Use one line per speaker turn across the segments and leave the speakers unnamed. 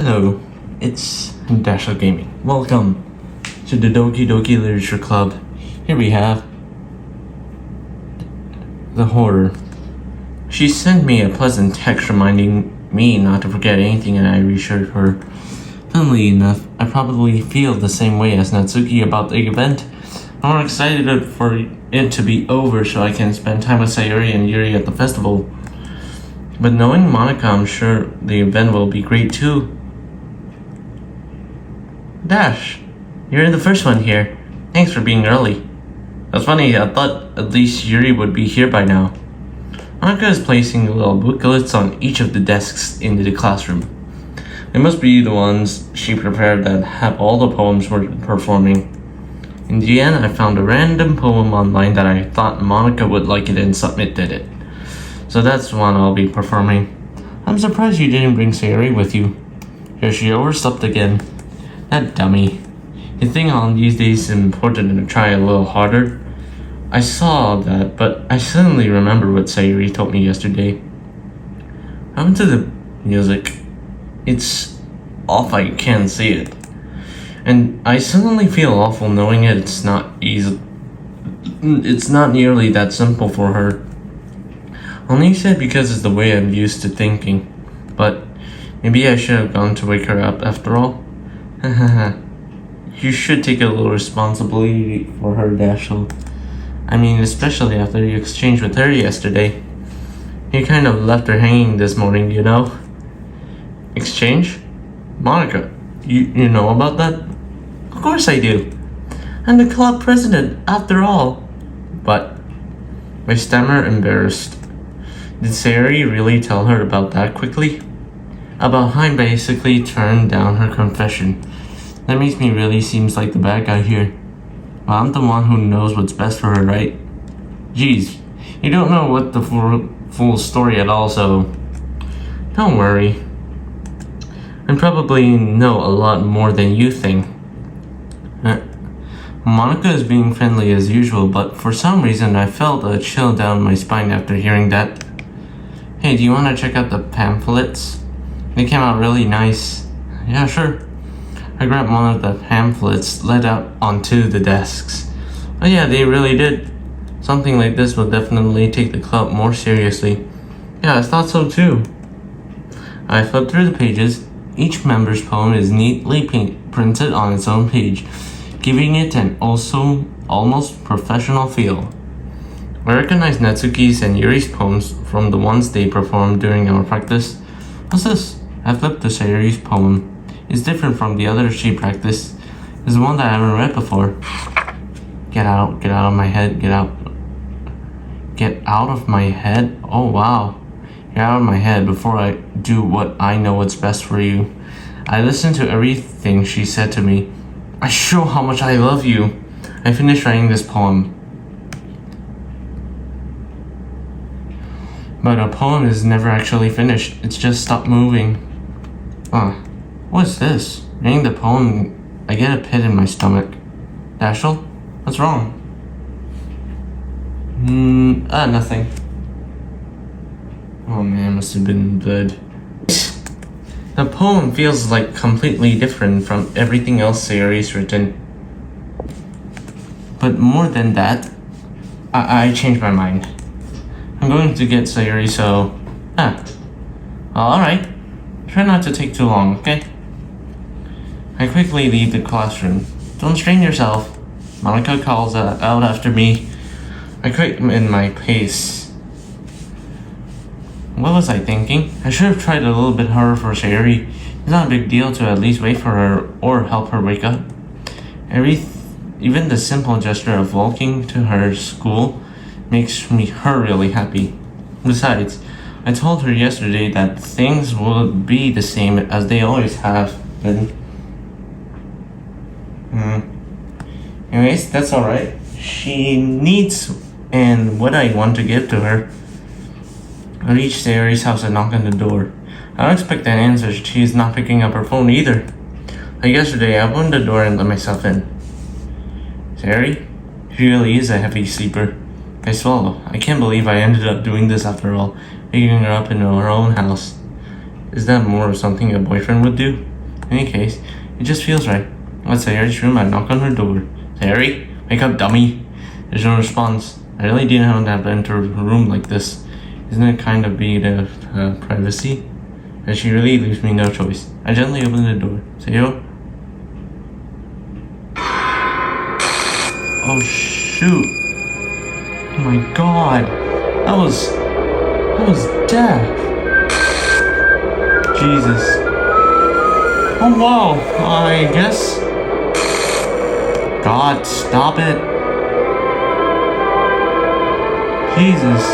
Hello, it's Dasher Gaming. Welcome to the Doki Doki Literature Club. Here we have the horror. She sent me a pleasant text reminding me not to forget anything, and I reassured her. Funnily enough, I probably feel the same way as Natsuki about the event. I'm more excited for it to be over so I can spend time with Sayuri and Yuri at the festival. But knowing Monika, I'm sure the event will be great too. Dash, you're the first one here. Thanks for being early. That's funny, I thought at least Yuri would be here by now. Monika is placing little booklets on each of the desks in the classroom. They must be the ones she prepared that have all the poems we're performing. In the end, I found a random poem online that I thought Monika would like it and submitted it. So that's the one I'll be performing. I'm surprised you didn't bring Sayuri with you. Here she overslept again. That dummy. You think on these days it's important to try a little harder? I saw that, but I suddenly remember what Sayuri told me yesterday. I'm into the music. It's off, I can't see it. And I suddenly feel awful knowing it's not easy. It's not nearly that simple for her. Only said because it's the way I'm used to thinking. But maybe I should have gone to wake her up after all. You should take a little responsibility for her, Dashiell. I mean, especially after you exchanged with her yesterday. You kind of left her hanging this morning, you know? Exchange? Monika, you know about that? Of course I do. I'm the club president, after all. But I stammer, embarrassed. Did Sayuri really tell her about that quickly? About how I basically turned down her confession. That makes me really seems like the bad guy here. Well, I'm the one who knows what's best for her, right? Geez, you don't know what the full story at all, so don't worry. I probably know a lot more than you think. Monika is being friendly as usual, but for some reason I felt a chill down my spine after hearing that. Hey, do you want to check out the pamphlets? They came out really nice. Yeah, sure. I grabbed one of the pamphlets, led out onto the desks. Oh yeah, they really did. Something like this will definitely take the club more seriously. Yeah, I thought so too. I flipped through the pages. Each member's poem is neatly printed on its own page, giving it an also almost professional feel. I recognized Natsuki's and Yuri's poems from the ones they performed during our practice. What's this? I flipped to Sayuri's poem. It's different from the others she practiced. It's one that I haven't read before. Get out of my head, get out of my head? Oh wow. Get out of my head before I do what I know what's best for you. I listened to everything she said to me. I show how much I love you. I finished writing this poem. But a poem is never actually finished. It's just stopped moving. What's this? Reading the poem, I get a pit in my stomach. Dashiell? What's wrong? Nothing. Oh man, must have been good. The poem feels like completely different from everything else Sayuri's written. But more than that, I changed my mind. I'm going to get Sayuri, so... Alright. Try not to take too long, okay? I quickly leave the classroom. Don't strain yourself. Monika calls out after me. I quit in my pace. What was I thinking? I should have tried a little bit harder for Sayuri. It's not a big deal to at least wait for her or help her wake up. Even the simple gesture of walking to her school makes her really happy. Besides, I told her yesterday that things would be the same as they always have been. Anyways, that's alright. She needs and what I want to give to her. I reach Sayuri's house and knock on the door. I don't expect an answer. She's not picking up her phone either. Like yesterday, I opened the door and let myself in. Sayuri? She really is a heavy sleeper. I swallow. I can't believe I ended up doing this after all, waking her up in her own house. Is that more of something a boyfriend would do? In any case, it just feels right. At Sayori's room, I knock on her door. Sayori, wake up, dummy. There's no response. I really didn't have to enter a room like this. Isn't it kind of being privacy? And she really leaves me no choice. I gently open the door. Sayo? Oh shoot. Oh my god. That was death. Jesus. Oh wow. I guess. God, stop it. Jesus.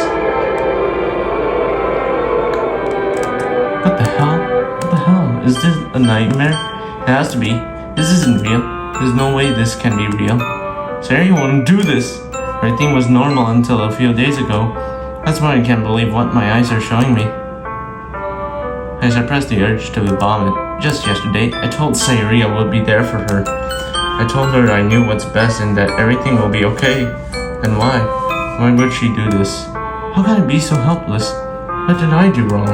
What the hell? What the hell? Is this a nightmare? It has to be. This isn't real. There's no way this can be real. Sayori wouldn't do this. Everything was normal until a few days ago. That's why I can't believe what my eyes are showing me. I suppressed the urge to vomit. Just yesterday, I told Sayori I would be there for her. I told her I knew what's best and that everything will be okay. And why? Why would she do this? How can I be so helpless? What did I do wrong?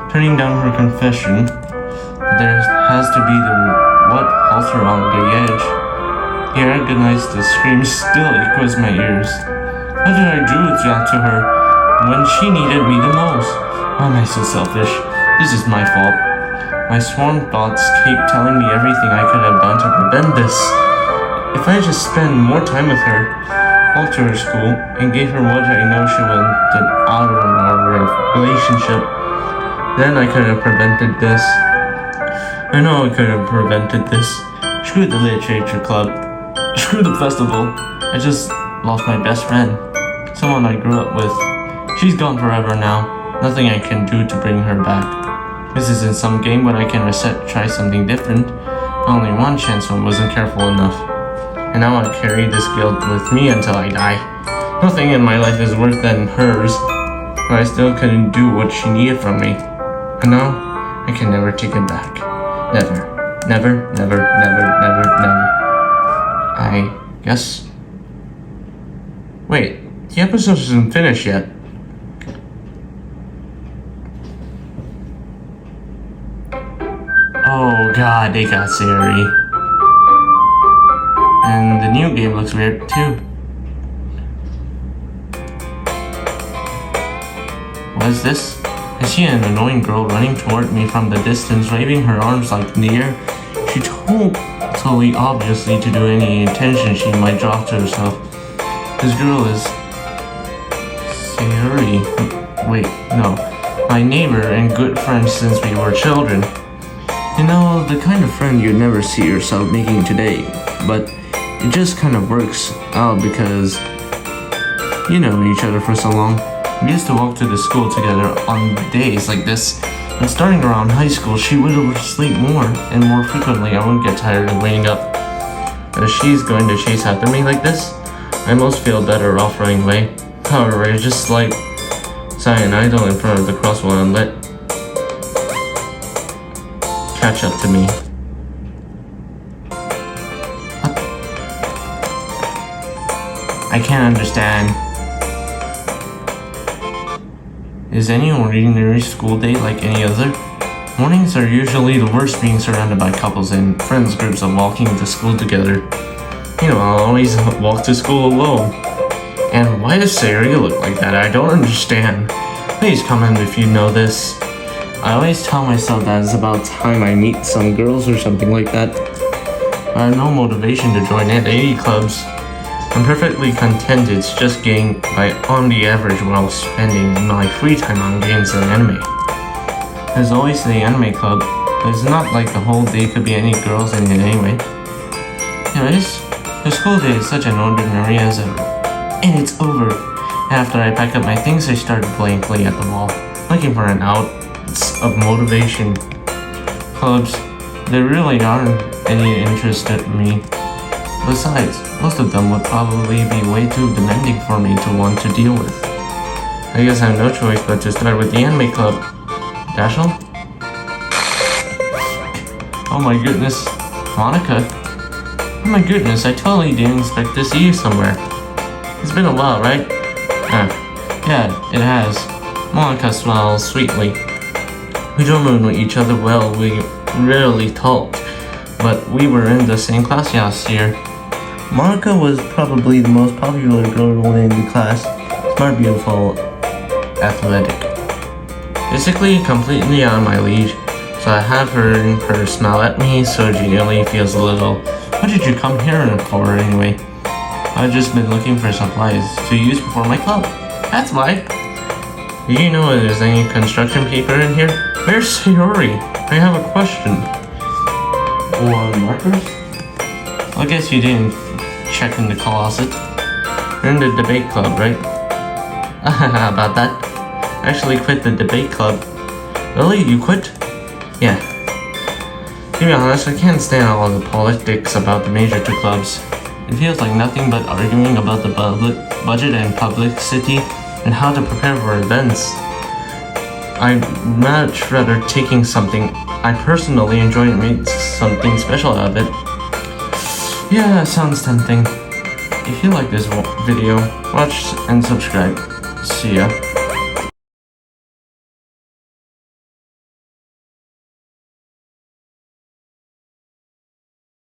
Turning down her confession, there has to be the what halter on the edge. He recognized the scream still echoes my ears. What did I do that to her when she needed me the most? Why am I so selfish? This is my fault. My sworn thoughts keep telling me everything I could have done to prevent this. If I just spent more time with her, walked to her school, and gave her what I know she wanted out of our relationship, then I could have prevented this. I know I could have prevented this. Screw the literature club. Screw the festival. I just lost my best friend. Someone I grew up with. She's gone forever now. Nothing I can do to bring her back. This isn't some game when I can reset, try something different. Only one chance I wasn't careful enough. And now I carry this guilt with me until I die. Nothing in my life is worse than hers. But I still couldn't do what she needed from me. And now, I can never take it back. Never. Never, never, never, never, never. I guess. Wait, the episode isn't finished yet. Oh god, they got Sayori. And the new game looks weird too. What is this? I see an annoying girl running toward me from the distance, waving her arms like in the air. She totally obviously to do any attention she might draw to herself. This girl is Sayori. Wait, no. My neighbor and good friend since we were children. You know, the kind of friend you'd never see yourself making today, but it just kind of works out because you know each other for so long. We used to walk to the school together on days like this, and starting around high school, she would sleep more and more frequently. I wouldn't get tired of waking up. But if she's going to chase after me like this, I most feel better off running away. However, it's just like cyanide in front of the crosswalk and let catch up to me. What? I can't understand. Is any ordinary school day like any other? Mornings are usually the worst, being surrounded by couples and friends groups of walking to school together. You know, I'll always walk to school alone. And why does Sayori look like that? I don't understand. Please comment if you know this. I always tell myself that it's about time I meet some girls or something like that. I have no motivation to join any clubs. I'm perfectly content it's just getting by on the average while spending my free time on games and anime. There's always the anime club, but it's not like the whole day could be any girls in it anyway. Anyways, the school day is such an ordinary as ever. And it's over. After I pack up my things, I started blankly at the wall, looking for an ounce of motivation. Clubs, there really aren't any interest in me. Besides, most of them would probably be way too demanding for me to want to deal with. I guess I have no choice but to start with the anime club. Dashel? Oh my goodness. Monica? Oh my goodness, I totally didn't expect to see you somewhere. It's been a while, right? Yeah, it has. Monica smiles sweetly. We don't know each other well, rarely talked, but we were in the same class last year. Monica was probably the most popular girl in the class. Smart, beautiful, athletic. Basically, completely on my lead. So I have her smile at me, so Julie feels a little, what did you come here for anyway? I've just been looking for supplies to use before my club. That's why. Do you know if there's any construction paper in here? Where's Sayori? I have a question. Or markers? I guess you didn't check in the closet. You're in the debate club, right? About that. I actually quit the debate club. Really? You quit? Yeah. To be honest, I can't stand all the politics about the major two clubs. It feels like nothing but arguing about the budget and publicity and how to prepare for events. I'd much rather taking something I personally enjoy and make something special out of it. Yeah, sounds tempting. If you like this video, watch and subscribe. See ya.